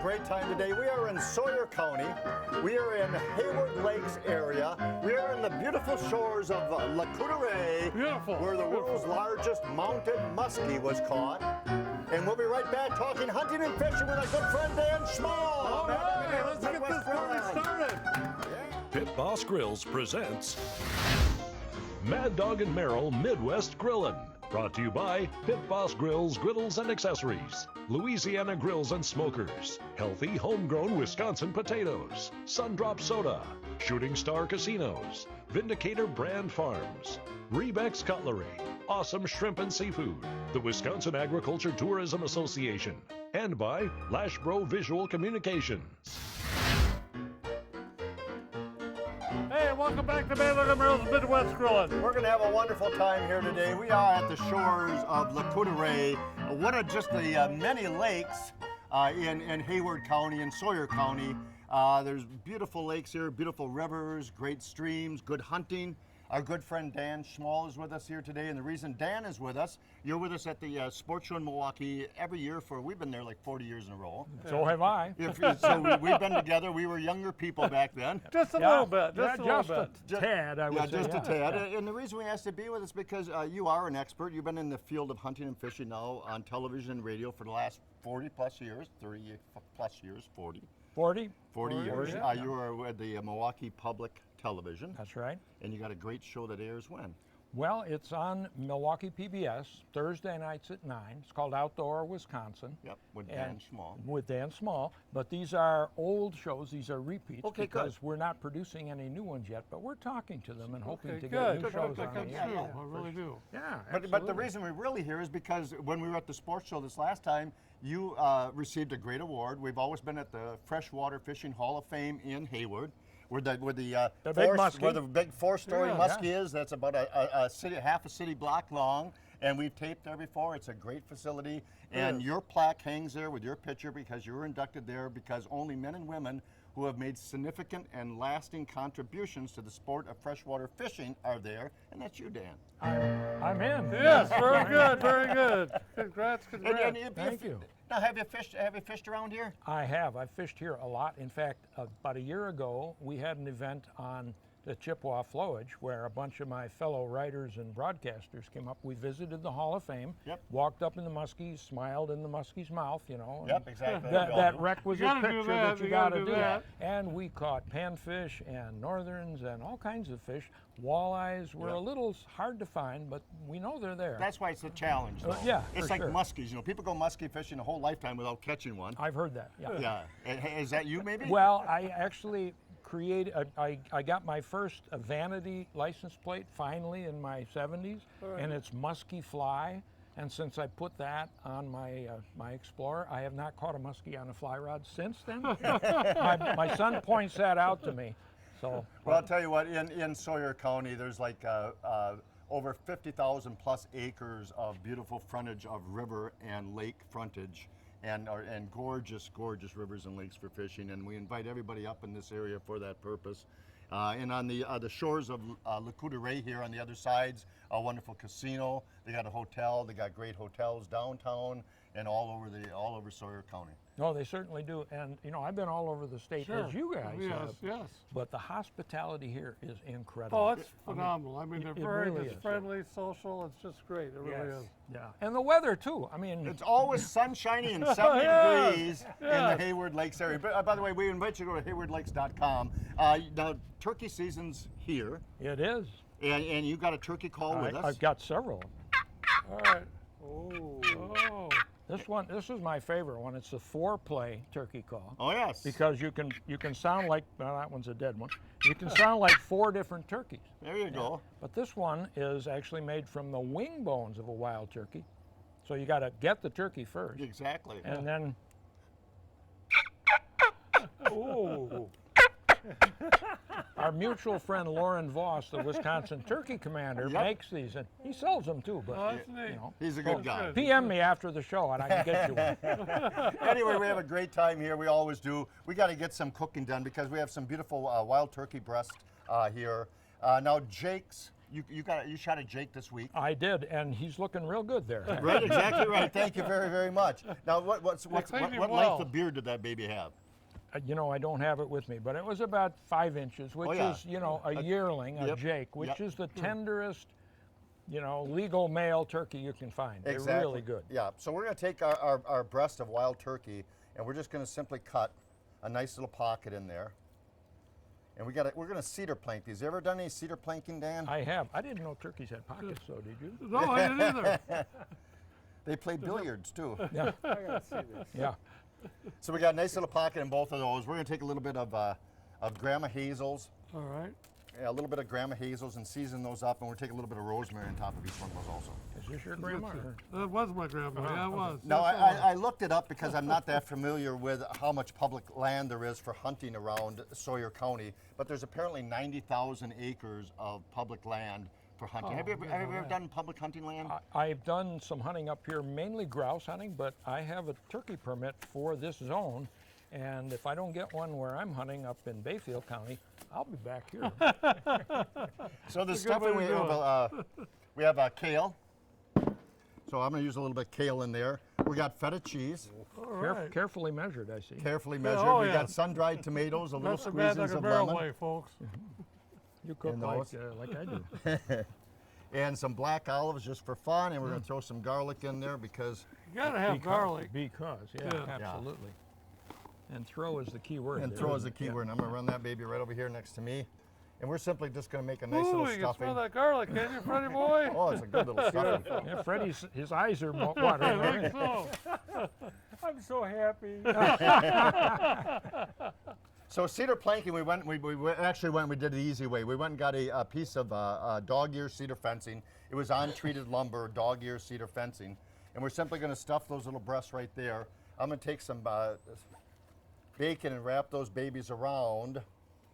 great time today. We are in Sawyer County. We are in Hayward Lakes area. We are in the beautiful shores of Lake Coudray, where the world's largest mounted muskie was caught. And we'll be right back talking hunting and fishing with our good friend DanSmall. All right, let's get this party started. Pit Boss Grills presents Mad Dog and Merrill Midwest Grillin'. Brought to you by Pit Boss Grills, Griddles and Accessories, Louisiana Grills and Smokers, Healthy Homegrown Wisconsin Potatoes, Sundrop Soda, Shooting Star Casinos, Vindicator Brand Farms, Rebeck's Cutlery, Awesome Shrimp and Seafood, the Wisconsin Agriculture Tourism Association, and by Lashbro Visual Communications. Hey, welcome back to Mad Dog and Merrill's Midwest Grillin'. We're going to have a wonderful time here today. We are at the shores of Lake Coudray, one of just the many lakes in Hayward County and Sawyer County. There's beautiful lakes here, beautiful rivers, great streams, good hunting. Our good friend DanSmall is with us here today, and the reason Dan is with us, you're with us at the sports show in Milwaukee every year we've been there like 40 years in a row. So have I. So we've been together. We were younger people back then. Just a little bit. Just a tad, I would say. Just a tad. And the reason we asked you to be with us because you are an expert. You've been in the field of hunting and fishing now on television and radio for the last 40 plus years, 30 plus years, 40. 40? 40 years. Yeah. You were with the Milwaukee Public Television. That's right. And you got a great show that airs when? Well, it's on Milwaukee PBS, Thursday nights at 9. It's called Outdoor Wisconsin. Yep, with DanSmall. With DanSmall. But these are old shows. These are repeats. Okay, because good. we're not producing any new ones yet, but we're talking to them and hoping to good. get new Good, shows good, on good, the good. air. Yeah, I really do. Yeah, But the reason we're really here is because when we were at the sports show this last time, you received a great award. We've always been at the Freshwater Fishing Hall of Fame in Hayward. Where the big muskie. Where the big four-story muskie is. That's about a city, half a city block long, and we've taped there before. It's a great facility, and your plaque hangs there with your picture because you were inducted there because only men and women who have made significant and lasting contributions to the sport of freshwater fishing are there, and that's you, Dan. I'm in. Yes, very good, very good. Congrats. Thank you. Now, have you fished around here? I have. I've fished here a lot. In fact, about a year ago, we had an event on the Chippewa Flowage where a bunch of my fellow writers and broadcasters came up. We visited the Hall of Fame, walked up in the muskies, smiled in the muskie's mouth, you know. Yep, exactly. That requisite picture that you got to do. that. And we caught panfish and northerns and all kinds of fish. Walleyes were a little hard to find, but we know they're there. That's why it's a challenge, though. Yeah, it's for like sure. muskies. You know, people go muskie fishing a whole lifetime without catching one. I've heard that, Yeah. Is that you, maybe? Well, I actually created, I got my first vanity license plate finally in my 70s, and it's muskie fly. And since I put that on my Explorer, I have not caught a muskie on a fly rod since then. my son points that out to me. So, well, I'll tell you what, in Sawyer County, there's like over 50,000 plus acres of beautiful frontage of river and lake frontage. And gorgeous, gorgeous rivers and lakes for fishing, and we invite everybody up in this area for that purpose. And on the shores of Lake Coudray here on the other sides, a wonderful casino. They got a hotel. They got great hotels downtown and all over Sawyer County. No, they certainly do. And, you know, I've been all over the state as you guys have. Yes. But the hospitality here is incredible. Oh, it's phenomenal. I mean, they're very really is. friendly, social. It's just great. It really is. Yeah. And the weather, too. I mean, It's always sunshiny and 70 degrees in the Hayward Lakes area. But by the way, we invite you to go to haywardlakes.com. Now, turkey season's here. it is. And you got a turkey call with us. I've got several. All right. Oh. This is my favorite one. It's the foreplay turkey call. Oh, yes. Because you can sound like, well, that one's a dead one. You can sound like 4 different turkeys. There you go. But this one is actually made from the wing bones of a wild turkey. So you got to get the turkey first. Exactly. And then, Oh. our mutual friend Lauren Voss, the Wisconsin turkey commander, makes these, and he sells them too. But That's neat. you know, He's a good guy. PM me after the show, and I can get you one. Anyway, we have a great time here. We always do. We got to get some cooking done because we have some beautiful wild turkey breast here. Now, Jake's you shot a Jake this week. I did, and he's looking real good there. Right, exactly right. Thank you very, very much. Now, what cleaned him length well. of beard did that baby have? You know, I don't have it with me, but it was about 5 inches, which yeah. is, you know, a yearling, a Yep, Jake, which yep. is the tenderest, you know, legal male turkey you can find. Exactly. They're really good. Yeah. So we're going to take our breast of wild turkey, and we're just going to simply cut a nice little pocket in there. And we're going to cedar plank these. You ever done any cedar planking, Dan? I have. I didn't know turkeys had pockets, though, did you? No, I didn't either. They play billiards too. Yeah, I gotta see this. yeah. So we got a nice little pocket in both of those. We're going to take a little bit of Grandma Hazel's, All right. a little bit of Grandma Hazel's, and season those up. And we're taking a little bit of rosemary on top of each one of those also. Is this your grandma? or- That was my grandma. Yeah, it was. Now, Yes, it was. I looked it up because I'm not that familiar with how much public land there is for hunting around Sawyer County, but there's apparently 90,000 acres of public land for hunting. Have you ever done public hunting land? I've done some hunting up here, mainly grouse hunting, but I have a turkey permit for this zone. And if I don't get one where I'm hunting up in Bayfield County, I'll be back here. So the That's a stuff good that way to do we have kale. So I'm going to use a little bit of kale in there. We got feta cheese, All right. Carefully measured, I see. carefully measured. oh, we yeah. got sun-dried tomatoes, a little That's the Mad squeezes Dog of Barrel lemon, way, folks. You cook And like, those. like I do. and some black olives just for fun. And we're going to throw some garlic in there because You gotta have garlic. Because, yeah, Yeah. absolutely. And throw is the key word. and there, throw is the isn't it? key Yeah. word. And I'm going to run that baby right over here next to me. And we're simply just going to make a nice Ooh, little you can smell stuffing. that garlic, can you, Freddie boy? Oh, it's a good little stuffing. Yeah, Freddie's, his eyes are watering. I think already. so. I'm so happy. So cedar planking, we actually went, we did it the easy way. We went and got a piece of dog ear cedar fencing. It was on-treated lumber, dog ear cedar fencing. And we're simply going to stuff those little breasts right there. I'm going to take some bacon and wrap those babies around.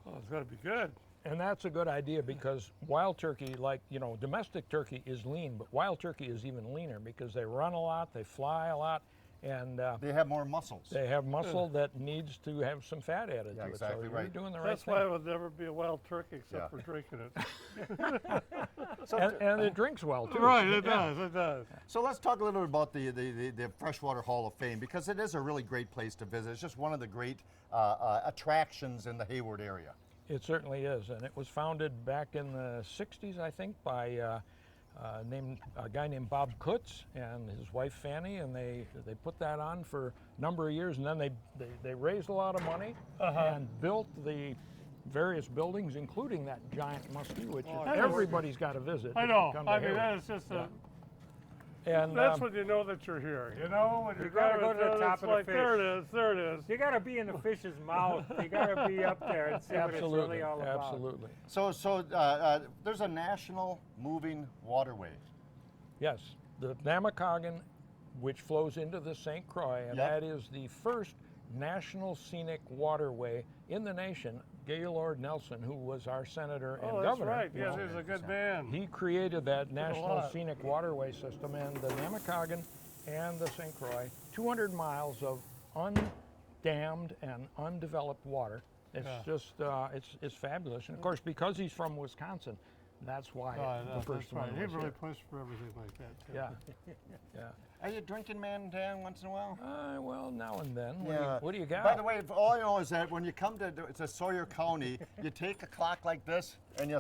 Oh, it's gotta be good. And that's a good idea because wild turkey, like, you know, domestic turkey is lean, but wild turkey is even leaner because they run a lot, they fly a lot, and They have more muscles. they have muscle that needs to have some fat added Yeah, to it. exactly So right. you're doing the right That's thing. why it would never be a wild turkey except Yeah. for drinking it. So, And it drinks well, too. Right, it Yeah. does, it does. so let's talk a little bit about the Freshwater Hall of Fame because it is a really great place to visit. It's just one of the great attractions in the Hayward area. It certainly is, and it was founded back in the 60s, I think, by a guy named Bob Kutz and his wife Fanny, and they put that on for a number of years, and then they raised a lot of money and built the various buildings, including that giant muskie, which everybody's got to visit. I if you know, come to I mean, Hayward. that is just a, And that's when you know that you're here, you know? When You you're gotta driving go to the through, top it's of the like, there it is, there it is. You gotta be in the fish's mouth. You gotta be up there and see what it's absolutely, really all about. absolutely. So there's a national moving waterway. Yes, the Namakogan, which flows into the St. Croix, and Yep. that is the first national scenic waterway in the nation. Gaylord Nelson, who was our senator and Oh, that's governor, right, you yes, know, he's a good man. he created that national lot. scenic waterway system, and the Namakogan and the St. Croix, 200 miles of undammed and undeveloped water. It's Yeah. just, it's fabulous. And of course, because he's from Wisconsin, that's why Oh, the first that's right. one He was really here. pushed for everything like that, too. Yeah, yeah. Are you a drinking man, Dan, once in a while? Well, now and then. Yeah. What do you got? By the way, all I know is that when you come to Sawyer County, you take a clock like this and you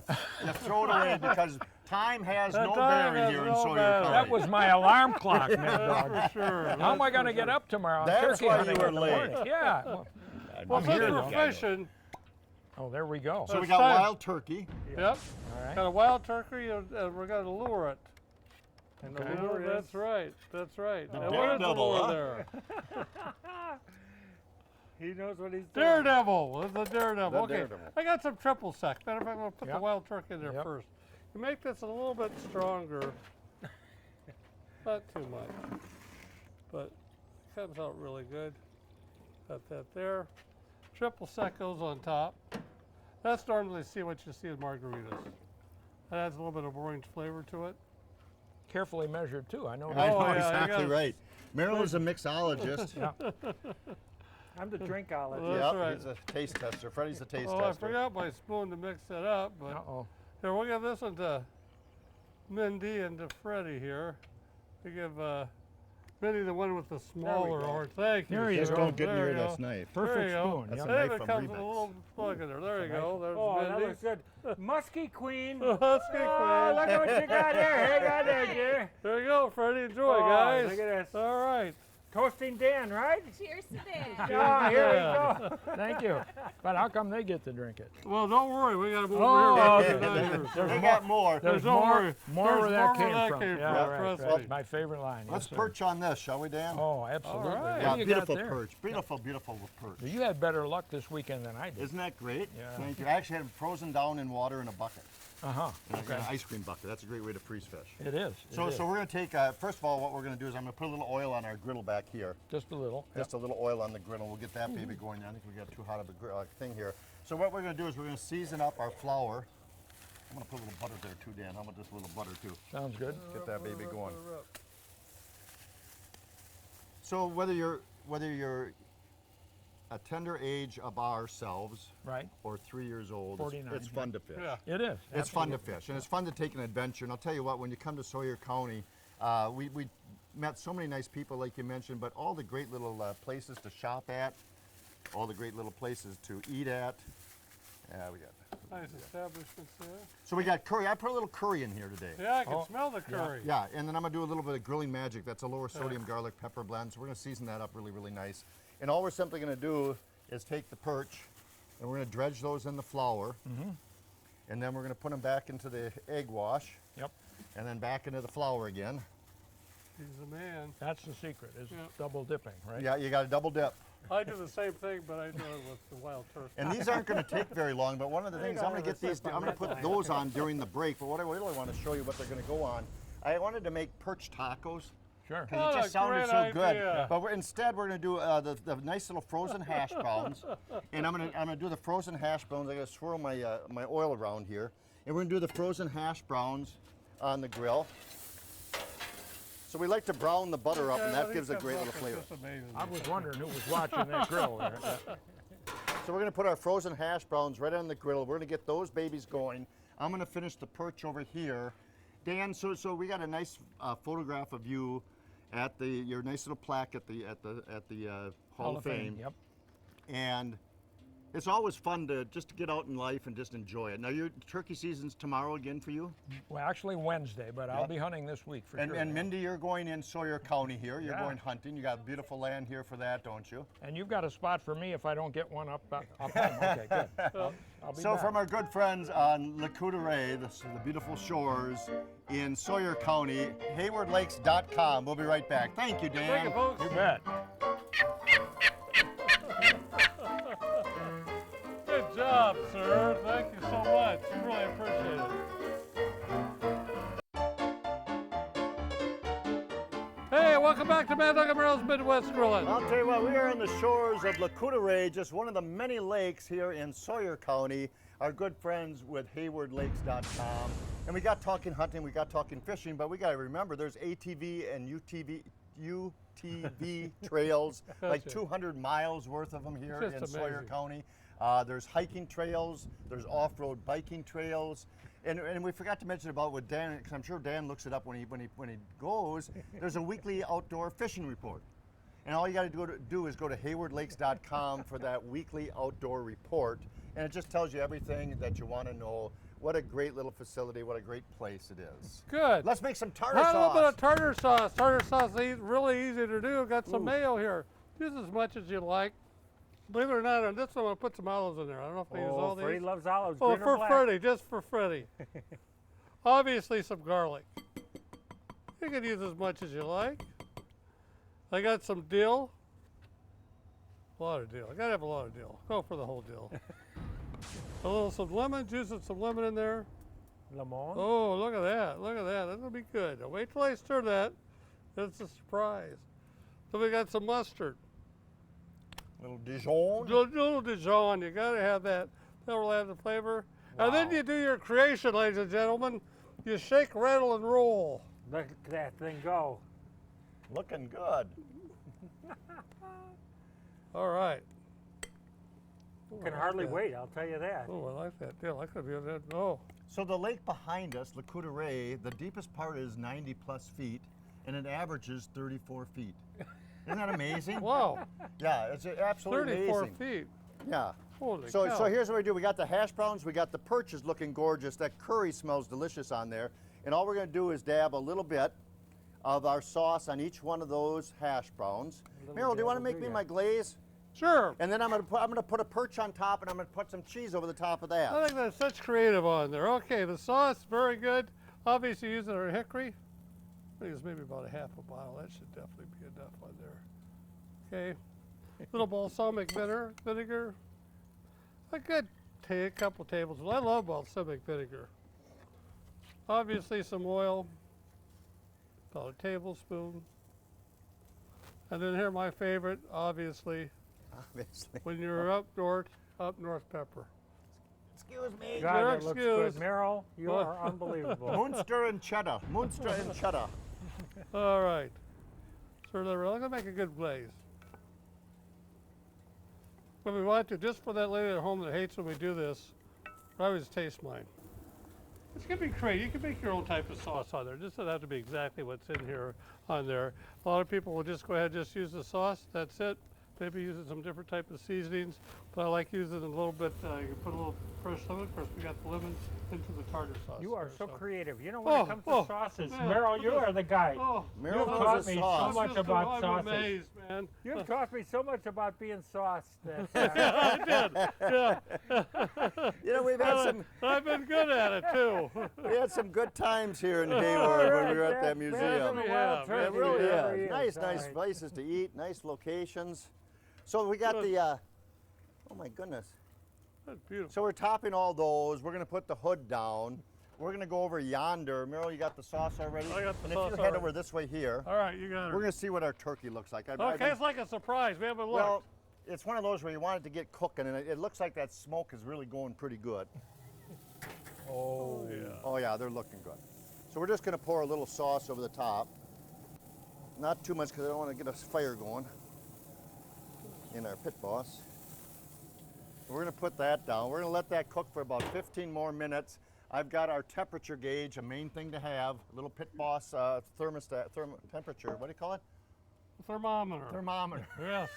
throw it away because time has no Time bearing has here in no Sawyer bearing. County. That was my alarm clock, Mad Dog. For sure. How am I going to get up tomorrow? I'm That's turkey why hunting you were in the late. morning. Yeah. Well, I'm since here, we're though. fishing, Oh, there we go. So we It's got time. wild turkey. yep, All right. got a wild turkey, and we're gonna lure it. And the Okay. lure is That's right, that's right. The And what is the daredevil, lure huh? there? he knows what he's doing. Daredevil, it's a daredevil. The Okay, daredevil. I got some triple sec. Matter of fact, I'm gonna put the Yep. wild turkey in there Yep. first. To make this a little bit stronger, not too much, but it comes out really good. Got that there. Triple sec goes on top. That's normally what you see in margaritas. That adds a little bit of orange flavor to it. Carefully measured, too. I know I that. know yeah, you exactly gotta- right. Marilyn's a mixologist. Yeah. I'm the drinkologist. Well, that's Yep, right. he's a taste tester. Freddie's a taste Oh, I tester. forgot my spoon to mix that up, but Uh-oh. here we'll give this one to Mindy and to Freddie here. To give Mindy the one with the smaller go. horn. Thank you. There you Just go. don't get There near you this go. knife. Perfect There you go. spoon. That's Yep. a Hey, knife it from comes with a Remix. little plug in there. There you go. There's Oh, that Mindy. looks good. Musky Queen. Let's get Oh, look at what you got there. Hey, got there, dear. There you go, Freddie. Enjoy, Oh, guys. look at this. All right. Toasting Dan, right? Cheers to Dan. Oh, here Yeah. we go. Thank you. But how come they get to drink it? Well, don't worry. We got to move Oh, here. okay. They got more. There's don't more, worry. more There's where that more came where that from. came Yeah, from, right, trust right. me. My favorite line. Let's yes, sir. perch on this, shall we, Dan? Oh, absolutely. All right. What Yeah, do you beautiful got there? perch. Beautiful, beautiful perch. You had better luck this weekend than I did. Isn't that great? Yeah. Thank you. I actually had it frozen down in water in a bucket. Uh-huh. In Okay. an ice cream bucket. That's a great way to freeze fish. It is. So we're going to take, first of all, what we're going to do is I'm going to put a little oil on our griddle back here. Just a little. Just a little oil on the griddle. We'll get that baby going. I think we got too hot of a thing here. So what we're going to do is we're going to season up our flour. I'm going to put a little butter there too, Dan. How about just a little butter too? Sounds good. Get that baby going. So whether you're a tender age of ourselves Right. or 3 years old, 49, it's fun to fish. Yeah. It is. It's fun to fish, and it's fun to take an adventure. And I'll tell you what, when you come to Sawyer County, we met so many nice people, like you mentioned, but all the great little places to shop at, all the great little places to eat at. Yeah, we got. Nice establishments there. So we got curry. I put a little curry in here today. Yeah, I can Oh, smell the curry. Yeah, and then I'm gonna do a little bit of grilling magic. That's a lower sodium garlic pepper blend. So we're gonna season that up really, really nice. And all we're simply gonna do is take the perch, and we're gonna dredge those in the flour. And then we're gonna put them back into the egg wash, Yep. and then back into the flour again. He's the man. That's the secret, is Yeah. double dipping, right? Yeah, you gotta double dip. I do the same thing, but I do it with the wild turkey. And these aren't gonna take very long, but one of the things, I'm gonna get these, I'm gonna put those on during the break, but what I really wanna show you what they're gonna go on. I wanted to make perch tacos. Sure. Because What it a just sounded great so good. idea. But instead, we're going to do the nice little frozen hash browns. And I'm gonna do the frozen hash browns. I got to swirl my my oil around here. And we're going to do the frozen hash browns on the grill. So we like to brown the butter up, and that gives a great little flavor. It's amazing. I was wondering who was watching that grill there. So we're going to put our frozen hash browns right on the grill. We're going to get those babies going. I'm going to finish the perch over here. Dan, so we got a nice photograph of you at your nice little plaque at the Hall of Fame. Yep. And it's always fun to just get out in life and just enjoy it. Now, your turkey season's tomorrow again for you? Well, actually Wednesday, but I'll Yep. be hunting this week for sure. And Mindy, you're going in Sawyer County here. You're Yeah. going hunting. You got beautiful land here for that, don't you? And you've got a spot for me if I don't get one up home. Okay, good. I'll be So back. from our good friends on Lecouteray, the beautiful shores in Sawyer County, haywardlakes.com. We'll be right back. Thank you, Dan. Thank you, folks. You bet. Good job, sir. Thank you so much. Really appreciate it. Hey, welcome back to Mad Dog and Merrill's Midwest Grilling. I'll tell you what, we are on the shores of Lecouteray, just one of the many lakes here in Sawyer County. Our good friends with haywardlakes.com. And we got talking hunting, we got talking fishing, but we got to remember there's ATV and UTV trails, like Gotcha. 200 miles worth of them here Just in Sawyer amazing. County. There's hiking trails, there's off-road biking trails, and we forgot to mention about what Dan, because I'm sure Dan looks it up when he goes. There's a weekly outdoor fishing report, and all you got to do is go to haywardlakes.com for that weekly outdoor report, and it just tells you everything that you want to know. What a great little facility! What a great place it is. Good. Let's make some tartar A sauce. little bit of tartar sauce. Tartar sauce is really easy to do. Got some mayo here. Use as much as you like. Believe it or not, on this one, I'm going to put some olives in there. I don't know if they use all Oh, Freddie these. loves olives. Oh, green or for black. Freddie, just for Freddie. Obviously, some garlic. You can use as much as you like. I got some dill. A lot of dill. I got to have a lot of dill. Go for the whole dill. Some lemon, juicing some lemon in there. Lemon. Oh, look at that. Look at that. That'll be good. Now wait till I stir that. It's a surprise. So we got some mustard. Little Dijon. Little Dijon. You got to have that. That will add the flavor. And then you do your creation, ladies and gentlemen. You shake, rattle, and roll. Look at that thing go. Looking good. All right. Ooh, I Can like hardly that. wait, I'll tell you that. Oh, I like that dill. I could be able to. Oh, So the lake behind us, Lakota Ray, the deepest part is 90 plus feet, and it averages 34 feet. Isn't that amazing? Wow, Yeah, it's absolutely 34 amazing. feet. Yeah. Holy So cow. here's what we do. We got the hash browns. We got the perches looking gorgeous. That curry smells delicious on there. And all we're going to do is dab a little bit of our sauce on each one of those hash browns. Meryl, do you want to make me my glaze? Sure. And then I'm gonna put a perch on top, and I'm gonna put some cheese over the top of that. I think that's such creative on there. Okay, the sauce, very good. Obviously using our hickory. I think it's maybe about a half a bottle. That should definitely be enough on there. Okay, little balsamic vinegar. A good couple tablespoons. I love balsamic vinegar. Obviously some oil, about a tablespoon. And then here my favorite, obviously, Obviously. when you're up north pepper. Excuse me. God, You're that looks good. excused. Meryl, you are unbelievable. Munster and cheddar. Munster and cheddar. All right. So I'm gonna make a good glaze. When we want to, just for that lady at home that hates when we do this, I always taste mine. It's gonna be creative. You can make your own type of sauce on there. It just doesn't have to be exactly what's in here on there. A lot of people will just go ahead and just use the sauce. That's it. Maybe using some different type of seasonings, but I like using a little bit. You can put a little fresh lemon. Of course, we got the lemons into the tartar sauce. You are there, so creative. You know, when it comes to oh, sauces, man. Meryl, you are the guy. Oh, Meryl You've knows taught his me sauce. so much just about I'm sauces. amazed, man. You've taught me so much about being sauced that I did. Yeah. You know, we've had some I've been good at it too. we had some good times here in Hayward when we were at that museum. Yeah, It we really have. is. Nice places to eat, nice locations. So we got the, oh my goodness. That's beautiful. So we're topping all those. We're gonna put the hood down. We're gonna go over yonder. Meryl, you got the sauce already? I got the and sauce if you head already. over this way here, All right, you got we're it. gonna see what our turkey looks like. Okay, it's like a surprise. We haven't looked. well, it's one of those where you want it to get cooking, and it looks like that smoke is really going pretty good. oh yeah. Oh yeah, they're looking good. So we're just gonna pour a little sauce over the top. Not too much because I don't want to get a fire going in our pit boss. We're gonna put that down. We're gonna let that cook for about 15 more minutes. I've got our temperature gauge, a main thing to have, a little pit boss thermostat, temperature, what do you call it? Thermometer. Thermometer. Yes.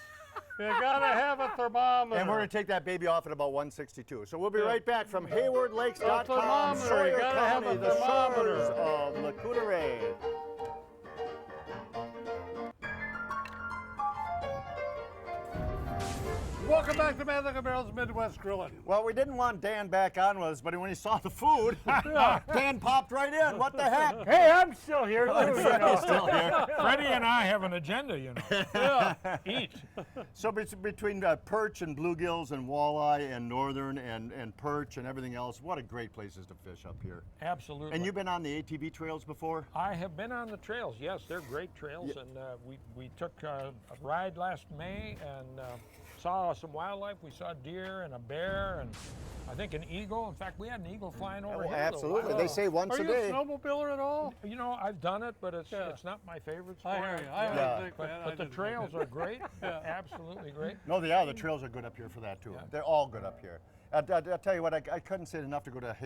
You gotta have a thermometer. And we're gonna take that baby off at about 162. So we'll be right back from A haywardlakes.com, thermometer. You Sawyer gotta have County, a the thermometer. shores of Lakota Ray. Welcome back to Mad Dog and Meryl's Midwest Grilling. Well, we didn't want Dan back on with us, but when he saw the food, Dan popped right in. What the heck? hey, I'm still here too. You know. Still here. Freddie and I have an agenda, you know. Eat. So between perch and bluegills and walleye and northern and perch and everything else, what a great places to fish up here. Absolutely. And you've been on the ATV trails before? I have been on the trails. Yes, they're great trails, and we took a ride last May and saw some wildlife. We saw deer and a bear and I think an eagle. In fact, we had an eagle flying over Oh, here. a little absolutely. while They ago. say once Are a you day. a snowmobiler at all? You know, I've done it, but it's Yeah. it's not my favorite I sport. hear you. I Yeah. don't think that. I But the didn't trails think are great. Absolutely great. No, they are. The trails are good up here for that too. Yeah. They're all good up here. I'll tell you what, I couldn't say it enough to go to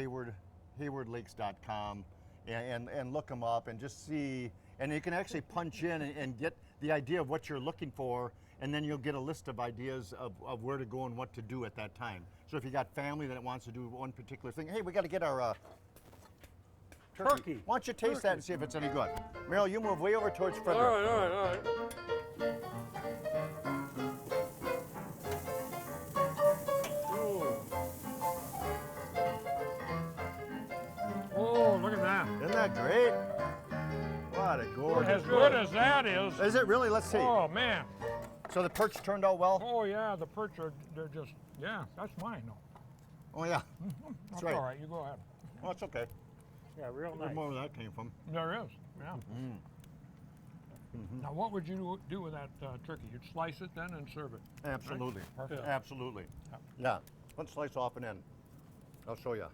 haywardlakes.com and look them up and just see. And you can actually punch in and get the idea of what you're looking for, and then you'll get a list of ideas of where to go and what to do at that time. So if you got family that wants to do one particular thing, hey, we got to get our Turkey. Why don't you taste that and see if it's any good? Meryl, you move way over towards All Frederick. right, all right, all right. Oh, look at that. Isn't that great? What a gorgeous. As good as that is. Is it really? Let's see. Oh man. So the perch turned out well? Oh yeah, the perch they're just that's mine though. Oh yeah. That's right. all right. You go ahead. Well, it's okay. Yeah, real I don't nice. know where that came from. There is. Yeah. Now, what would you do with that turkey? You'd slice it then and serve it. Absolutely. Perfect. Absolutely. Yeah. Yeah. Let's slice off an end. I'll show you.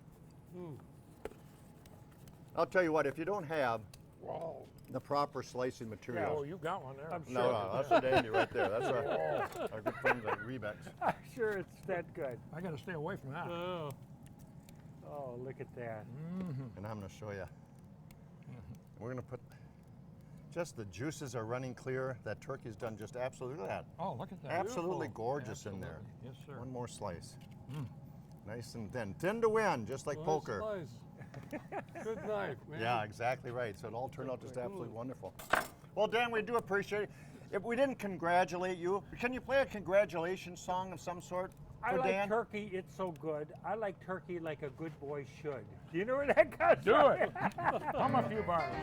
I'll tell you what, if you don't have Wow. the proper slicing Oh, material. you got one there. I'm No, that's a dandy right there. That's our good friends at Rebex. I'm sure it's that good. I got to stay away from that. Oh. Oh, look at that. And I'm going to show you. We're going to put, just the juices are running clear. That turkey's done just absolutely that. Oh, look at that. Absolutely Beautiful. gorgeous in there. Yes, sir. One more slice. Nice and thin. Thin to win, just like Nice poker. slice. Good knife, man. Yeah, exactly right. So it all turned out just absolutely wonderful. Well, Dan, we do appreciate it. If we didn't congratulate you, can you play a congratulations song of some sort I for like Dan? turkey, it's so good. I like turkey like a good boy should. Do you know where that comes Do from? it. Hum a few bars.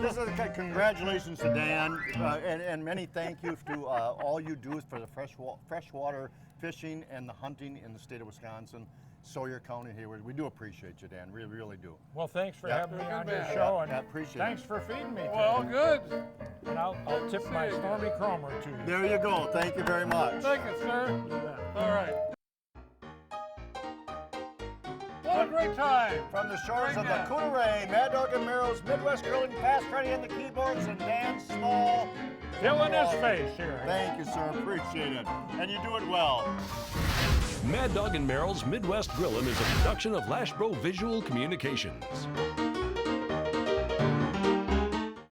This is a congratulations to Dan, and many thank yous to all you do for the freshwater fishing and the hunting in the state of Wisconsin, Sawyer County, Hayward. We do appreciate you, Dan. We really do. Well, thanks for Yeah. having me on Good your man. show, Yeah, and yeah, appreciate thanks it. for feeding me. Well, today. good. And I'll tip my Stormy Cromer to you. There you go. Thank you very much. Thank you, sir. You bet. All right. What a great time. From the shores of the Great man. Cooteray, Mad Dog and Merrill's Midwest Grilling, Past Freddy and the keyboards, and DanSmall. Filling his face here. Thank you, sir. Appreciate it. And you do it well. Mad Dog and Merrill's Midwest Grillin' is a production of Lashbro Visual Communications.